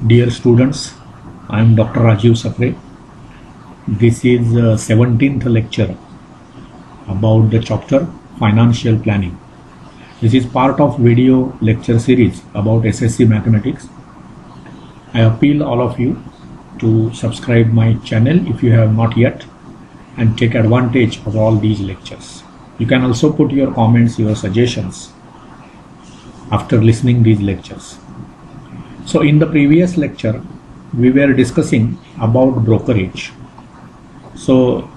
Dear students, I am Dr. Rajiv Sakre. This is 17th lecture about the chapter Financial Planning. This is part of video lecture series about SSC Mathematics. I appeal all of you to subscribe my channel if you have not yet and take advantage of all these lectures. You can also put your comments, your suggestions after listening these lectures. So in the previous lecture, we were discussing about brokerage. So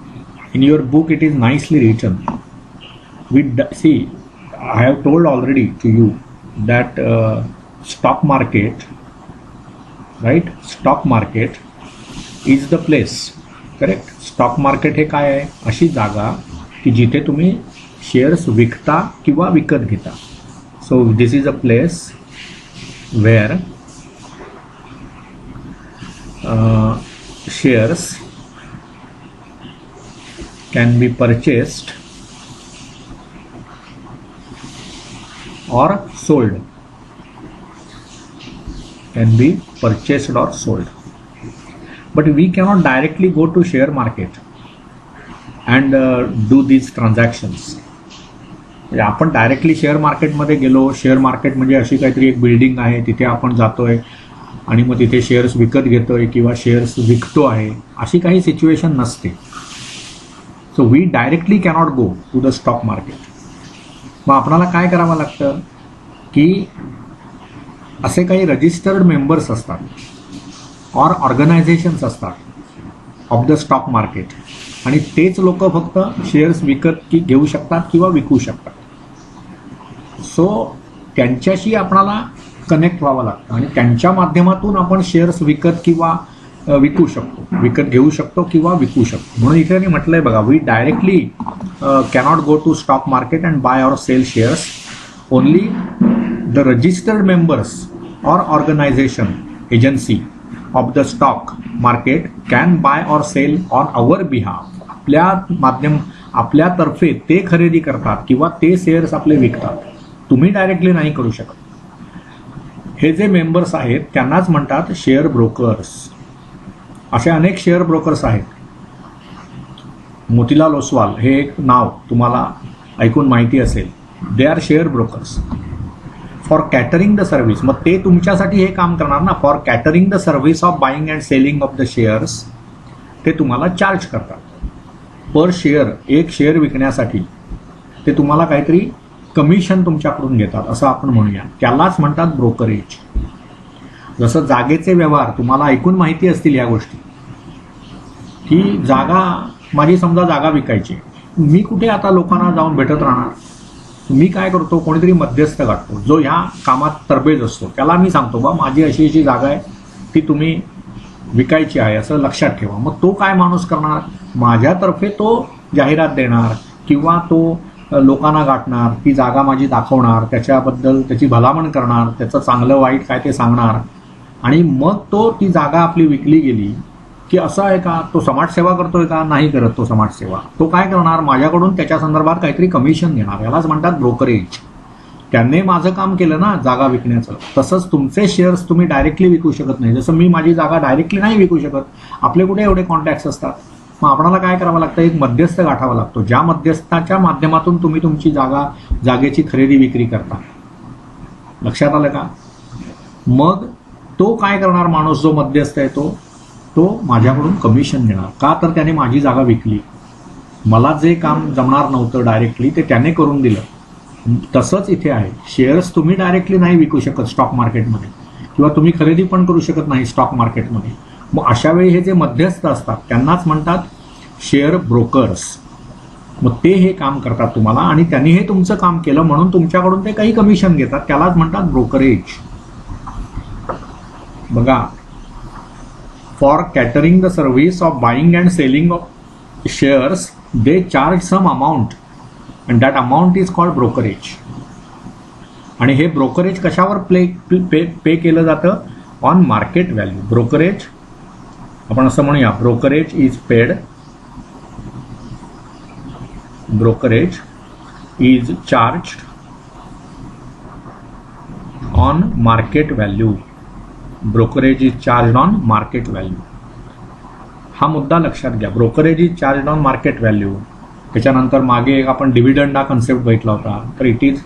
in your book, it is nicely written. See, I have told already to you that stock market, right? Stock market is the place, correct? Stock market हे काय आहे? अशी जागा की जिथे तुम्ही shares विकता किंवा विकत घेता. So this is a place where shares can be purchased or sold. Can be purchased or sold. But we cannot directly go to share market and do these transactions. आपण डायरेक्टली शेअर मार्केटमध्ये गेलो. Share market म्हणजे अशी काहीतरी एक building आहे, तिथे आपण जातोय आणि मग तिथे शेअर्स विकत घेतोय किंवा शेअर्स विकतो आहे, अशी काही सिच्युएशन नसते. So we directly cannot go to the stock market. मग आपल्याला काय करावं लागतं की असे काही रजिस्टर्ड मेंबर्स असतात ऑर ऑर्गनायझेशन्स असतात ऑफ द स्टॉक मार्केट, आणि तेच लोक फक्त शेअर्स विकत घेऊ शकतात किंवा विकू शकतात. सो त्यांच्याशी आपल्याला कनेक्ट व्हावं लागतं आणि त्यांच्या माध्यमातून आपण शेअर्स विकत किंवा विकू शकतो, विकत घेऊ शकतो किंवा विकू शकतो. म्हणून इथे मी म्हटलंय बघा, we directly cannot go to stock market and buy or sell shares. Only the registered members or organisation agency of the stock market can buy or sell on our behalf. आपल्यातर्फे ते खरेदी करतात किंवा ते शेअर्स आपले विकतात. तुम्ही directly नाही करू शकत. हे जे मेंबर्स आहेत त्यांनाच म्हणतात शेअर ब्रोकर्स. असे अनेक शेअर ब्रोकर्स आहेत. मोतीलाल ओसवाल हे एक नाव तुम्हाला ऐकून माहिती असेल. They are share brokers for catering the service. मग ते तुमच्यासाठी हे काम करणार ना. For catering the service of buying and selling of the shares ते तुम्हाला चार्ज करतात पर शेअर. एक शेअर विकण्यासाठी ते तुम्हाला काहीतरी कमिशन तुमच्याकडून घेतात असं आपण म्हणूया. त्यालाच म्हणतात ब्रोकरेज. जसं जागेचे व्यवहार तुम्हाला ऐकून माहिती असतील या गोष्टी, की जागा माझी समजा जागा विकायची, मी कुठे आता लोकांना जाऊन भेटत राहणार. मी काय करतो, कोणीतरी मध्यस्थ गाठतो जो ह्या कामात तरबेज असतो. त्याला मी सांगतो बा माझी अशी अशी जागा आहे, ती तुम्ही विकायची आहे असं लक्षात ठेवा. मग तो काय माणूस करणार, माझ्यातर्फे तो जाहिरात देणार किंवा तो लोकांना गाठणार, ती जागा माझी दाखवणार, त्याच्याबद्दल त्याची भलामण करणार, त्याचं चांगलं वाईट काय ते सांगणार. आणि मग तो ती जागा आपली विकली गेली की असं आहे का, तो समाजसेवा करतोय का, नाही करत तो समाजसेवा. तो काय करणार, माझ्याकडून त्याच्या संदर्भात काहीतरी कमिशन घेणार. यालाच म्हणतात ब्रोकरेज. त्यांनी माझं काम केलं ना जागा विकण्याचं. तसंच तुमचे शेअर्स तुम्ही डायरेक्टली विकू शकत नाही. जसं मी माझी जागा डायरेक्टली नाही विकू शकत, आपले कुठे एवढे कॉन्टॅक्ट्स असतात. मग आपल्याला काय करावं लागतं, एक मध्यस्थ गाठावा लागतो, ज्या मध्यस्थाच्या माध्यमातून तुम्ही तुमची जागेची खरेदी विक्री करता. लक्षात आलं का. मग तो काय करणार माणूस, जो मध्यस्थ आहे तो माझ्याकडून कमिशन घेणार. का तर त्याने माझी जागा विकली. मला जे काम जमणार नव्हतं डायरेक्टली ते त्याने करून दिलं. तसंच इथे आहे. शेअर्स तुम्ही डायरेक्टली नाही विकू शकत स्टॉक मार्केटमध्ये, किंवा तुम्ही खरेदी पण करू शकत नाही स्टॉक मार्केटमध्ये. मग अशा वेळी हे जे मध्यस्थ असतात त्यांनाच म्हणतात शेअर ब्रोकर्स. मग ते हे काम करतात तुम्हाला, आणि त्यांनी हे तुमचं काम केलं म्हणून तुमच्याकडून ते काही कमिशन घेतात. त्यालाच म्हणतात ब्रोकरेज. बघा, for catering the service of buying and selling of shares they charge some amount and that amount is called brokerage. आणि हे ब्रोकरेज कशावर पे केलं जातं, ऑन मार्केट व्हॅल्यू. ब्रोकरेज आपण असं म्हणूया, brokerage is paid, brokerage is charged on market value. Brokerage is charge on market value. हा मुद्दा लक्षात घ्या. Brokerage is charge on market value. त्याच्यानंतर मागे एक आपण डिव्हिडंड हा कन्सेप्ट बघितला होता. तर it is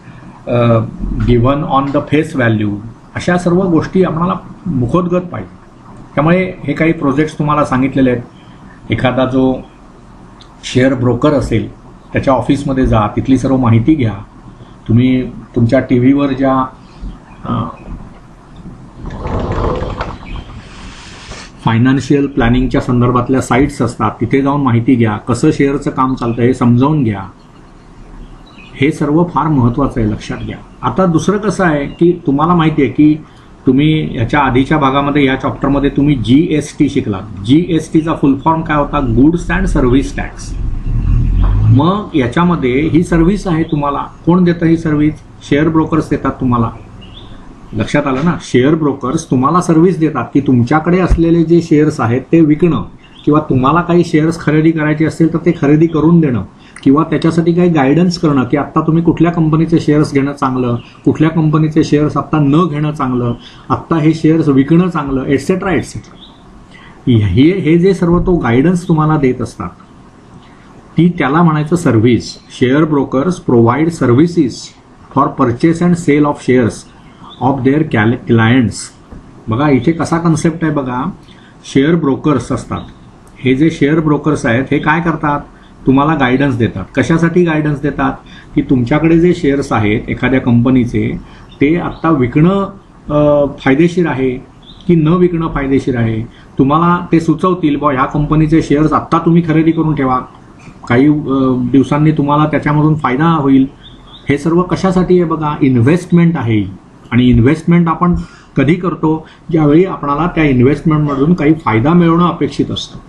given on the face value. अशा सर्व गोष्टी आम्हाला मुखोद्गत पाहिजे. त्यामुळे हे काही प्रोजेक्ट्स तुम्हाला सांगितलेले आहेत. एखादा जो शेअर ब्रोकर असेल त्याच्या ऑफिसमध्ये जा, तिथली सर्व माहिती घ्या. तुम्ही तुमच्या टी व्हीवर ज्या फायनान्शियल प्लॅनिंगच्या संदर्भातल्या साईट्स असतात तिथे जाऊन माहिती घ्या. कसं शेअरचं काम चालतं हे समजावून घ्या. हे सर्व फार महत्त्वाचं आहे, लक्षात घ्या. आता दुसरं कसं आहे की तुम्हाला माहिती आहे की तुम्ही याच्या आधीच्या भागामध्ये या चॅप्टरमध्ये तुम्ही GST शिकलात. GSTचा फुल फॉर्म काय होता? Goods and service tax. मग याच्यामध्ये ही सर्व्हिस आहे. तुम्हाला कोण देतं ही सर्व्हिस? शेअर ब्रोकर्स देतात तुम्हाला. लक्षात आलं ना? शेअर ब्रोकर्स तुम्हाला सर्व्हिस देतात की तुमच्याकडे असलेले जे शेअर्स आहेत ते विकणं, किंवा तुम्हाला काही शेअर्स खरेदी करायचे असतील तर ते खरेदी करून देणं, किंवा त्याच्यासाठी काही गायडन्स करणं की आत्ता तुम्ही कुठल्या कंपनीचे शेअर्स घेणं चांगलं, कुठल्या कंपनीचे शेअर्स आत्ता न घेणं चांगलं, आत्ता हे शेअर्स विकणं चांगलं, एटसेट्रा एटसेट्रा. हे जे सर्व तो गायडन्स तुम्हाला देत असतात ती त्याला म्हणायचं service. Share brokers provide services for purchase and sale of shares of their clients. बघा इथे कसा कन्सेप्ट आहे बघा. शेअर ब्रोकर्स असतात. हे जे शेअर ब्रोकर्स आहेत हे काय करतात? तुम्हाला गायडन्स देतात. कशासाठी गायडन्स देतात? की तुमच्याकडे जे शेअर्स आहेत एखाद्या कंपनीचे ते आत्ता विकणं फायदेशीर आहे की न विकणं फायदेशीर आहे. तुम्हाला ते सुचवतील बा ह्या कंपनीचे शेअर्स आत्ता तुम्ही खरेदी करून ठेवा, काही दिवसांनी तुम्हाला त्याच्यामधून फायदा होईल. हे सर्व कशासाठी आहे बघा? इन्व्हेस्टमेंट आहे. आणि इन्व्हेस्टमेंट आपण कधी करतो? ज्यावेळी आपणाला त्या इन्व्हेस्टमेंटमधून काही फायदा मिळवणं अपेक्षित असतं.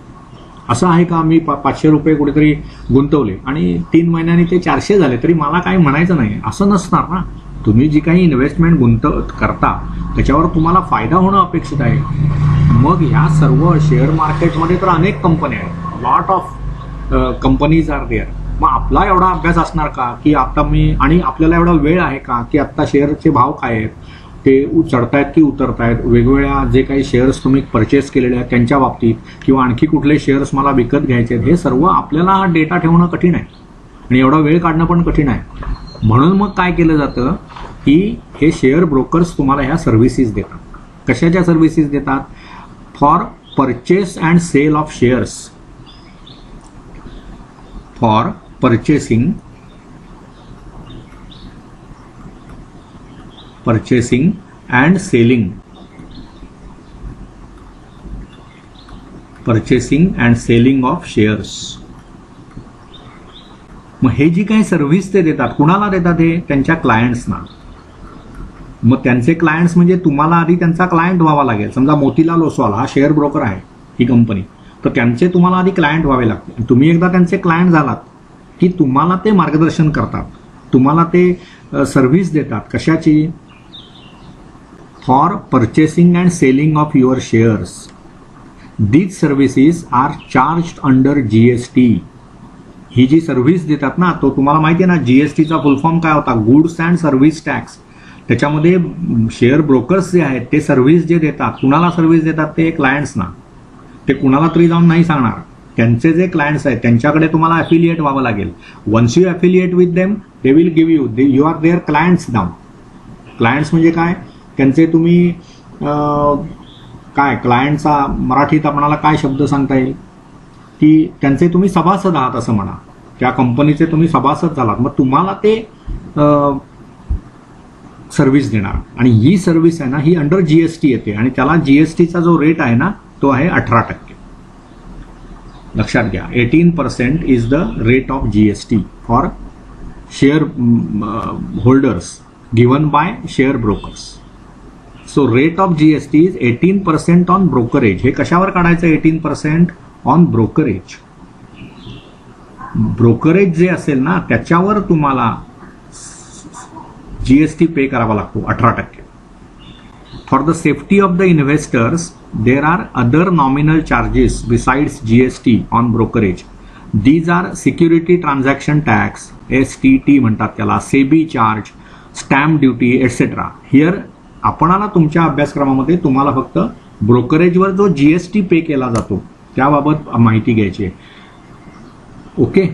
असं आहे का मी 500 रुपये कुठेतरी गुंतवले आणि 3 महिन्यांनी ते 400 झाले तरी मला काही म्हणायचं नाही, असं नसणार ना. तुम्ही जी काही इन्व्हेस्टमेंट करता त्याच्यावर तुम्हाला फायदा होणं अपेक्षित आहे. मग ह्या सर्व शेअर मार्केटमध्ये तर अनेक कंपन्या आहेत. Lot of companies are there. मग आपला एवढा अभ्यास असणार का की आता आणि आपल्याला एवढा वेळ आहे का की आत्ता शेअरचे भाव काय आहेत, ते चढतायत की उतरतायत, वेगवेगळ्या जे काही शेअर्स तुम्ही परचेस केलेले आहेत त्यांच्या बाबतीत, किंवा आणखी कुठले शेअर्स मला विकत घ्यायचे आहेत, हे सर्व आपल्याला हा डेटा ठेवणं कठीण आहे आणि एवढा वेळ काढणं पण कठीण आहे. म्हणून मग काय केलं जातं की हे शेअर ब्रोकर्स तुम्हाला ह्या सर्व्हिसेस देतात. कशाच्या सर्व्हिसेस देतात? For purchase and sale of shares. For purchasing and selling. Purchasing and selling of shares. मग हे जी काही सर्व्हिस ते देतात, कुणाला देतात? हे त्यांच्या क्लायंट्सना. मग त्यांचे क्लायंट्स म्हणजे तुम्हाला आधी त्यांचा क्लायंट व्हावा लागेल. समजा मोतीलाल ओसवाल हा शेअर ब्रोकर आहे ही कंपनी, तर त्यांचे तुम्हाला आधी क्लायंट व्हावे लागते. तुम्ही एकदा त्यांचे क्लायंट झालात की तुम्हाला ते मार्गदर्शन करतात, तुम्हाला ते सर्व्हिस देतात. कशाची? For purchasing and selling of your shares. These services are charged under GST. ही जी सर्व्हिस देतात ना, तो तुम्हाला माहिती आहे ना GSTचा फुल फॉर्म काय होता? Goods and service tax. त्याच्यामध्ये शेअर ब्रोकर्स जे आहेत ते सर्व्हिस जे देतात, कुणाला सर्व्हिस देतात? ते क्लायंट्सना. ते कुणाला तरी जाऊन नाही सांगणार. त्यांचे जे क्लायंट्स आहेत त्यांच्याकडे तुम्हाला अफिलिएट व्हावं लागेल. Once you affiliate with them they will give you are their clients नाव. क्लायंट्स म्हणजे काय? त्यांचे तुम्ही काय क्लायंटचा मराठीत आपणाला काय शब्द सांगता येईल की त्यांचे तुम्ही सभासद आहात असं म्हणा. त्या कंपनीचे तुम्ही सभासद झालात, मग तुम्हाला ते सर्व्हिस देणार. आणि ही सर्व्हिस आहे ना ही अंडर GST येते आणि त्याला GSTचा जो रेट आहे ना तो आहे 18%. लक्षात घ्या, 18% is the rate of GST for share holders given bye share brokers. So rate of GST is 18% on brokerage. हे कशावर काढायचं? 18% ऑन ब्रोकरेज. ब्रोकरेज जे असेल ना त्याच्यावर तुम्हाला GST पे करावा लागतो 18%. For the safety of the investors there are other nominal charges besides GST on brokerage. These are security transaction tax, STT म्हणतात त्याला, SEBI charge, stamp duty etcetera. Here आपणाला तुमच्या अभ्यासक्रमामध्ये तुम्हाला फक्त ब्रोकरेजवर जो GST पे केला जातो त्याबाबत माहिती घ्यायची आहे. ओके,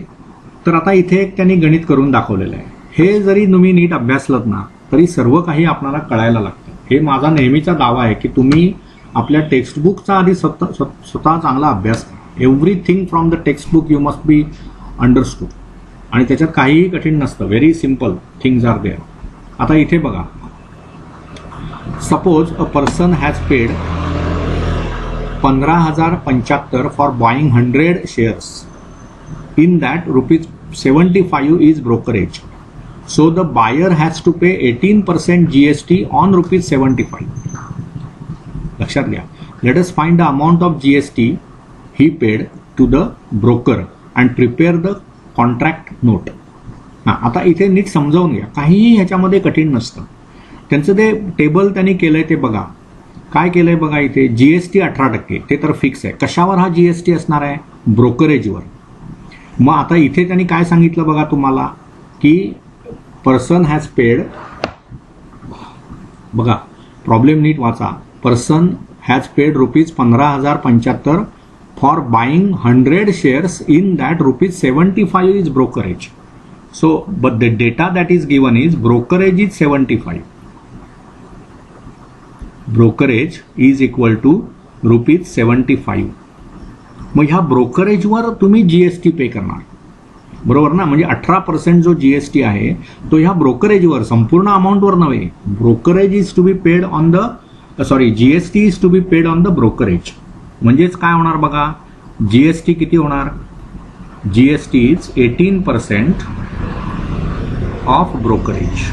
तर आता इथे एक त्यांनी गणित करून दाखवलेलं आहे. हे जरी तुम्ही नीट अभ्यासलत ना तरी सर्व काही आपल्याला कळायला लागतं. हे माझा नेहमीचा दावा आहे की तुम्ही आपल्या टेक्स्टबुकचा आधी स्वतः चांगला अभ्यास करा. Everything from the textbook you must be understood. आणि त्याच्यात काहीही कठीण नसतं. Very simple things are there. आता इथे बघा, suppose a person has paid 15,075 for buying 100 shares. In that ₹75 is brokerage. So the buyer has to pay 18% GST on ₹75. लक्षात घ्या. Let us find the amount of GST he paid to the broker and prepare the contract note. आता इथे नीट समजावून घ्या. काहीही ह्याच्यामध्ये कठीण नसतं. त्यांचं ते टेबल त्यांनी केलंय ते बघा. काय केलंय बघा इथे. GST 18%. ते तर फिक्स आहे. कशावर हा GST असणार आहे? ब्रोकरेजवर. मग आता इथे त्यांनी काय सांगितलं बघा तुम्हाला की पर्सन हॅज पेड, बघा प्रॉब्लेम नीट वाचा. Person has paid ₹15,075 for buying 100 shares. In that ₹75 is brokerage. So but the data that is given is brokerage is 75. Brokerage is equal to ₹75. मग ह्या ब्रोकरेजवर तुम्ही GST पे करणार, बरोबर ना. म्हणजे 18% जो GST आहे तो ह्या ब्रोकरेजवर, संपूर्ण अमाऊंटवर नव्हे. Brokerage is to be paid on the GST is to be paid on the brokerage. म्हणजेच काय होणार बघा, GST किती होणार. GST is 18% of brokerage.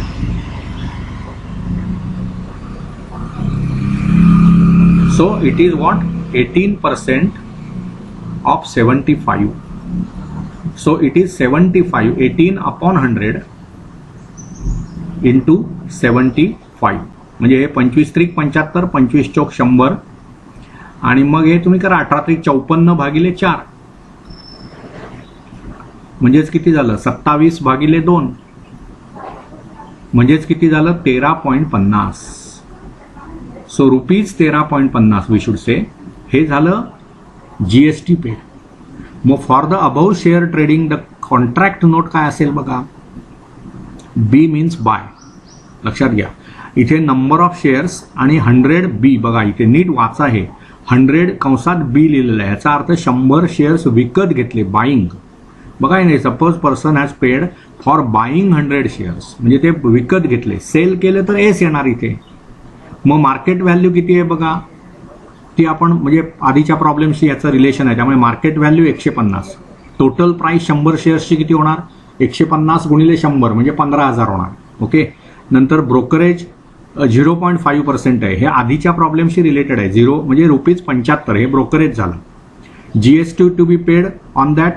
So it is what, 18% of 75. So it is 75, 18 upon 100 into 75. म्हणजे हे 25 त्रिक 75, 25 चौक 100 आणि मग हे तुम्ही करा 18 त्रिक 54 भागिले 4 म्हणजेच किती झालं 27 भागिले 2 म्हणजेच किती झालं 13.50. So ₹13.50 we should say. हे झालं GST पेड. मग for the above share trading the contract note काय असेल बघा. B means buy. लक्षात घ्या इथे नंबर ऑफ शेअर्स आणि 100B. बघा इथे नीट वाचा. हे 100 कंसात B लिहिलेलं आहे. याचा अर्थ 100 शेअर्स विकत घेतले, बाईंग. बघा नाही, suppose person has paid for buying 100 shares म्हणजे ते विकत घेतले. सेल केले तर एस येणार इथे. मग मार्केट व्हॅल्यू किती आहे बघा, ती आपण म्हणजे आधीच्या प्रॉब्लेमशी याचं रिलेशन आहे. त्यामुळे मार्केट व्हॅल्यू 150. टोटल प्राइस 100 शेअर्सची किती होणार, 150 गुणिले 100 म्हणजे 15,000 होणार. ओके. नंतर ब्रोकरेज 0.5% आहे. हे आधीच्या प्रॉब्लेमशी रिलेटेड आहे. 0 म्हणजे ₹75 हे ब्रोकरेज झालं. GST to be paid on that,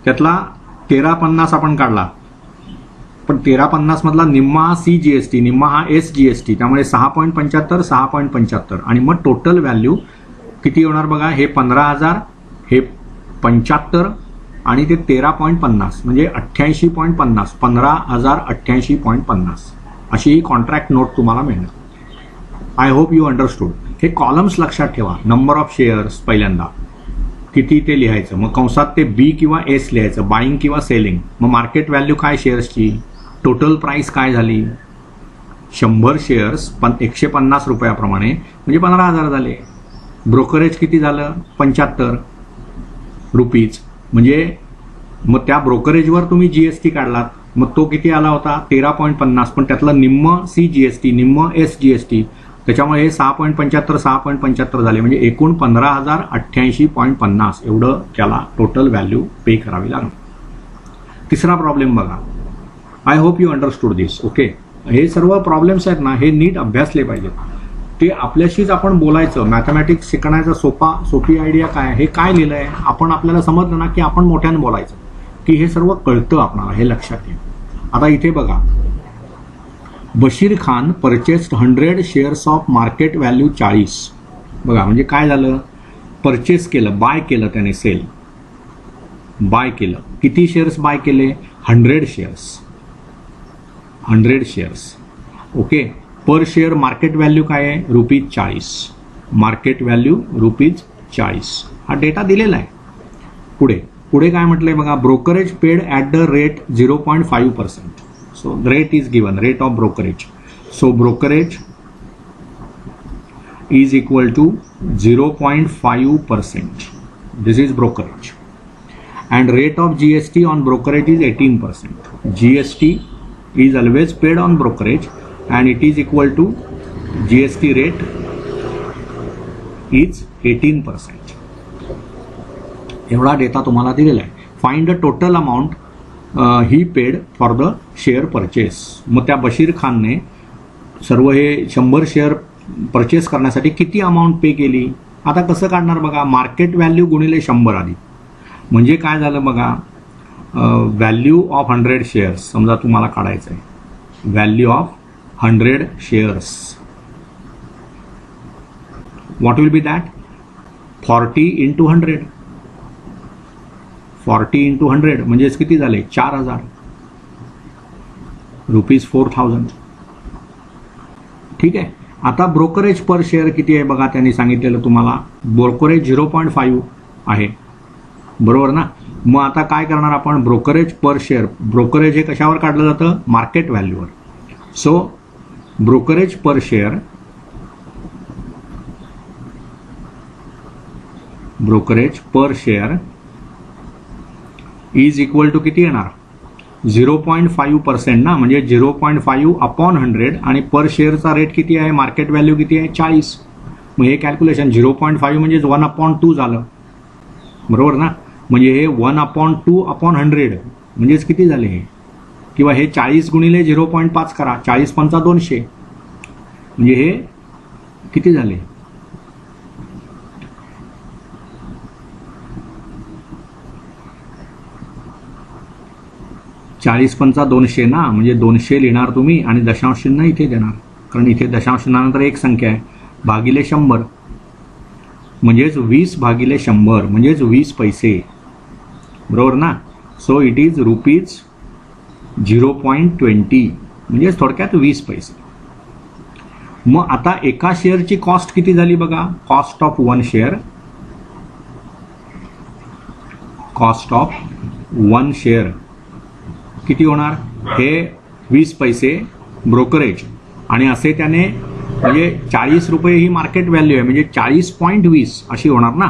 त्यातला 13.50 आपण काढला, पण 13.50 मधला निम्मा हा CGST, निम्मा हा SGST. त्यामुळे 6.75, 6.75 आणि मग टोटल व्हॅल्यू किती होणार बघा. हे 15,000, हे 75 आणि ते 13.50 म्हणजे 88.50. 15,088.50 अशी ही कॉन्ट्रॅक्ट नोट तुम्हाला मिळणार. I hope you understood. हे कॉलम्स लक्षात ठेवा. नंबर ऑफ शेअर्स पहिल्यांदा किती ते लिहायचं, मग कंसात ते B किंवा S लिहायचं, बाईंग किंवा सेलिंग. मग मार्केट व्हॅल्यू काय शेअर्सची, टोटल प्राइस काय झाली, 100 शेअर्स 150 रुपयाप्रमाणे म्हणजे 15,000 झाले. ब्रोकरेज किती झालं 75 रुपीज. म्हणजे मग त्या ब्रोकरेजवर तुम्ही GST काढलात, मग तो किती आला होता 13.50. पण त्यातलं निम्म CGST, निम्म SGST, त्याच्यामुळे हे 6.75, 6.75 झाले. म्हणजे एकूण 15,088.50 एवढं त्याला टोटल व्हॅल्यू पे करावी लागणार. तिसरा प्रॉब्लेम बघा. I hope you understood this. Okay. हे सर्व प्रॉब्लेम्स आहेत ना, हे नीट अभ्यासले पाहिजेत. ते आपल्याशीच आपण बोलायचं. मॅथमॅटिक्स शिकण्याचा सोपी आयडिया काय, हे काय लिहिलं आहे आपण आपल्याला समजलं ना की आपण मोठ्याने बोलायचं, की हे सर्व कळतं आपल्याला. हे लक्षात घ्या. आता इथे बघा, Bashir Khan purchased 100 shares of market value 40. बघा म्हणजे काय झालं, परचेस केलं, बाय केलं त्याने, सेल बाय केलं. किती शेअर्स बाय केले, 100 shares. 100 shares. Okay. Per share market value काय आहे ₹40. Market value ₹40. हा डेटा दिलेला आहे. पुढे काय म्हटलंय बघा, brokerage paid at the rate 0.5%. So rate is given, rate of brokerage. So brokerage is equal to 0.5%. This is brokerage. And rate of GST on brokerage is 18%. GST is always paid on brokerage and it is equal to GST rate is 18%. एवढा data तुम्हाला दिलेला आहे. Find the total amount he paid for the share purchase. मग त्या बशीर खानने सर्व हे 100 share purchase करण्यासाठी किती अमाऊंट पे केली. आता कसं काढणार बघा, मार्केट व्हॅल्यू गुणिले 100 आधी. म्हणजे काय झालं बघा, व्हॅल्यू ऑफ 100 शेअर्स समजा तुम्हाला काढायचं आहे. Value of 100 shares what will be that 40 into 100. 40 into 100 म्हणजेच किती झाले 4000 ₹4000. ठीक आहे. आता ब्रोकरेज पर शेअर किती आहे बघा, त्यांनी सांगितलेलं तुम्हाला ब्रोकरेज 0.5 आहे, बरोबर ना. मग आता काय करणार आपण, ब्रोकरेज पर शेअर, ब्रोकरेज हे कशावर काढलं जातं मार्केट व्हॅल्यूवर. So brokerage per share, brokerage per share is equal to किती येणार 0.5% ना, म्हणजे 0.5 अपॉन 100 आणि पर शेअरचा रेट किती आहे, मार्केट व्हॅल्यू किती आहे 40. मग हे कॅल्क्युलेशन 0.5 म्हणजे 1/2 झालं, बरोबर ना. म्हणजे हे 1/2 अपॉन 100 म्हणजेच किती झाले हे, किंवा हे 40 गुणिले 0.5 करा, 40 पंचा 200 म्हणजे हे किती झाले 40 पंचा 200 ना, म्हणजे 200 लिहिणार तुम्ही आणि दशांश चिन्ह इथे देणार, कारण इथे दशांश चिन्हानंतर एक संख्या आहे, भागिले 100 म्हणजेच 20 भागिले 100 म्हणजेच 20 पैसे, बरोबर ना. सो इट इज ₹0.20 म्हणजेच थोडक्यात 20 पैसे. मग आता एका शेअरची कॉस्ट किती झाली बघा, cost of 1 share, cost of 1 share किती होणार, हे 20 पैसे ब्रोकरेज आणि असे त्याने म्हणजे 40 रुपये ही मार्केट व्हॅल्यू आहे, म्हणजे 40.20 अशी होणार ना.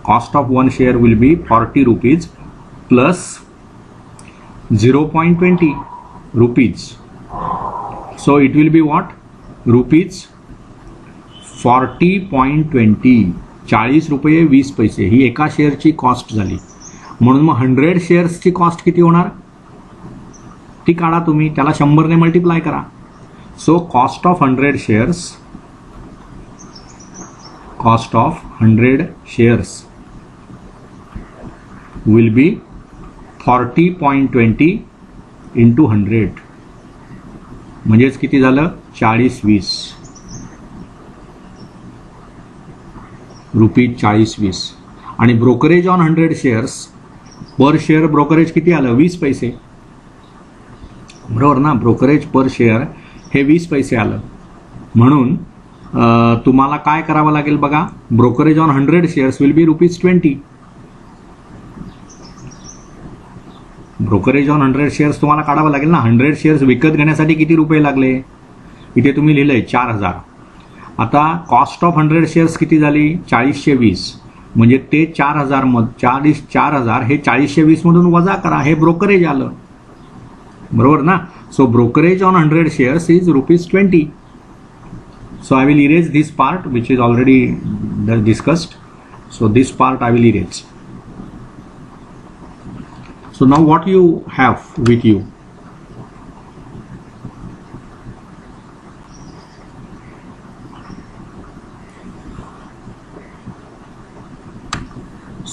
Cost of 1 share will be ₹40 plus 0.20 so it will be what ₹40.20. 40 रुपये 20 पैसे ही एका शेअरची कॉस्ट झाली. म्हणून मग 100 शेअर्सची कॉस्ट किती होणार ती काढा तुम्ही, त्याला 100 ने मल्टिप्लाय करा. So cost of 100 shares, cost of 100 shares will be 40.20 into 100 म्हणजेच किती झालं 40-20 ₹40-20. आणि brokerage on 100 shares per share brokerage किती आलं 20 पैसे, बरोबर ना. ब्रोकरेज पर शेअर हे 20 पैसे आलं. म्हणून तुम्हाला काय करावं लागेल बघा, brokerage on 100 shares will be ₹20. Brokerage on 100 shares तुम्हाला काढावं लागेल ना. 100 शेअर्स विकत घेण्यासाठी किती रुपये लागले, इथे तुम्ही लिहिलंय 4000. आता कॉस्ट ऑफ 100 शेअर्स किती झाली 40/20 म्हणजे ते 4000 4000 हे 40/20 मधून वजा करा, हे ब्रोकरेज आलं, बरोबर ना. So brokerage on 100 shares is ₹20. So I will erase this part which is already discussed. So this part I will erase. So now what you have with you,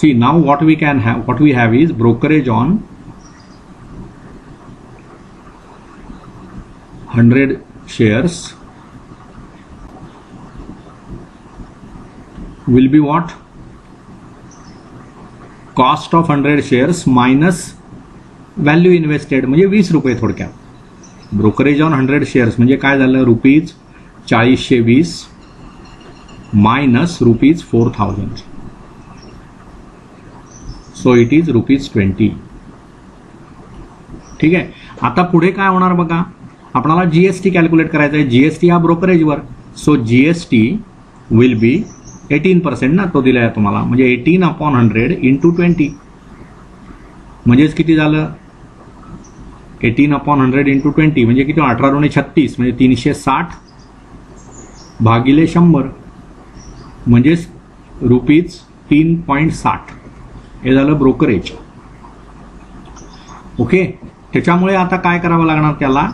see now what we have is brokerage on 100 shares will be what, cost of 100 shares minus value invested म्हणजे 20 रुपये. थोडक्यात brokerage on 100 shares म्हणजे काय झालं 4020 minus ₹4000. So it is ₹20. ठीक आहे. आता पुढे काय होणार बघा, आपल्याला जीएसटी कॅल्क्युलेट करायचं आहे. जीएसटी हा ब्रोकरेजवर. सो जीएसटी विल बी 18% ना, तो दिला आहे तुम्हाला, म्हणजे 18/100 इंटू 20, म्हणजेच किती झालं, 18/100 इंटू 20 म्हणजे किती, 18×36 म्हणजे 360 भागिले 100 म्हणजेच ₹3.60 हे झालं ब्रोकरेज. ओके. त्याच्यामुळे आता काय करावं लागणार त्याला,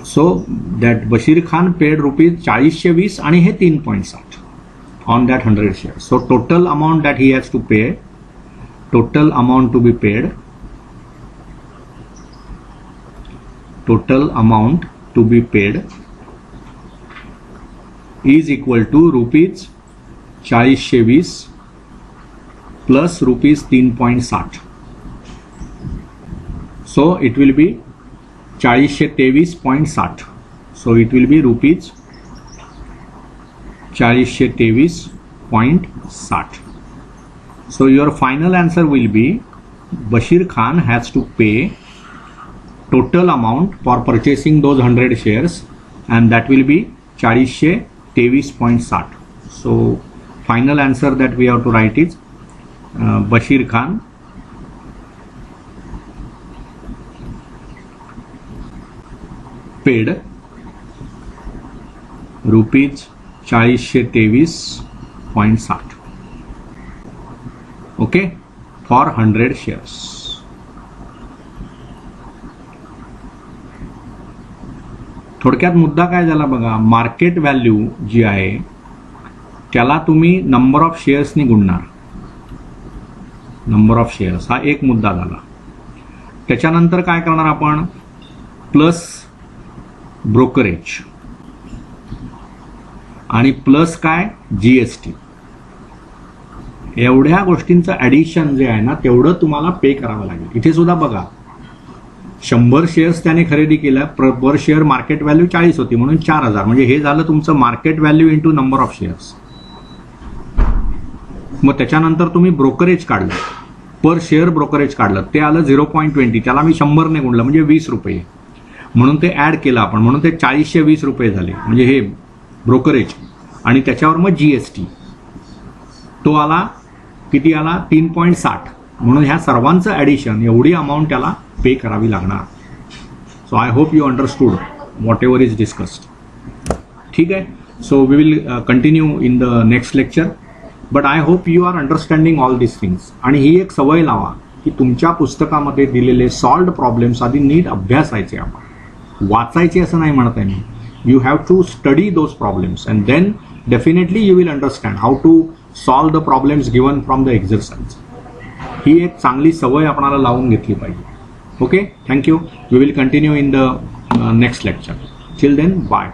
so that Bashir Khan paid ₹4020 आणि हे 3.60 on that 100 share. So total amount that he has to pay, total amount to be paid, total amount to be paid is equal to ₹4020 plus ₹3.60. So it will be 423.60. So it will be ₹423.60. So your final answer will be Bashir Khan has to pay total amount for purchasing those 100 shares, and that will be 423.60. So final answer that we have to write is Bashir Khan paid ₹423.60, okay, for 100 shares. थोडक्यात मुद्दा काय झाला बघा, market value जी आहे त्याला तुम्ही number of शेअर्सनी गुणणार. Number of shares हा एक मुद्दा झाला. त्याच्यानंतर काय करणार आपण, प्लस ब्रोकरेज आणि प्लस काय, जीएसटी. एवढ्या गोष्टींचं ॲडिशन जे आहे ना तेवढं तुम्हाला पे करावं लागेल. इथे सुद्धा बघा, 100 शेअर्स त्याने खरेदी केलं, पर शेअर मार्केट व्हॅल्यू 40 होती म्हणून 4000, म्हणजे हे झालं तुमचं market value into number of shares. मग त्याच्यानंतर तुम्ही ब्रोकरेज काढलं, पर शेअर ब्रोकरेज काढलं, ते आलं 0.20, त्याला मी 100ने गुणलं म्हणजे ₹20, म्हणून ते ॲड केलं आपण, म्हणून ते ₹420 झाले. म्हणजे हे ब्रोकरेज आणि त्याच्यावर मग जीएसटी तो आला, किती आला, 3.60. म्हणून ह्या सर्वांचं ॲडिशन एवढी अमाऊंट त्याला पे करावी लागणार. So I hope you understood whatever is discussed. ठीक आहे. So we will continue in the next lecture, but I hope you are understanding all this things. आणि ही एक सवय लावा की तुमच्या पुस्तकामध्ये दिलेले सॉल्व्ड प्रॉब्लेम्स आधी नीट अभ्यासायचे, आपण वाचायचे असं नाही म्हणत आहे मी. You have to study those problems and then definitely you will understand how to solve the problems given from the exercise. ही एक चांगली सवय आपणाला लावून घेतली पाहिजे. Okay, thank you. We will continue in the next lecture. Till then, bye.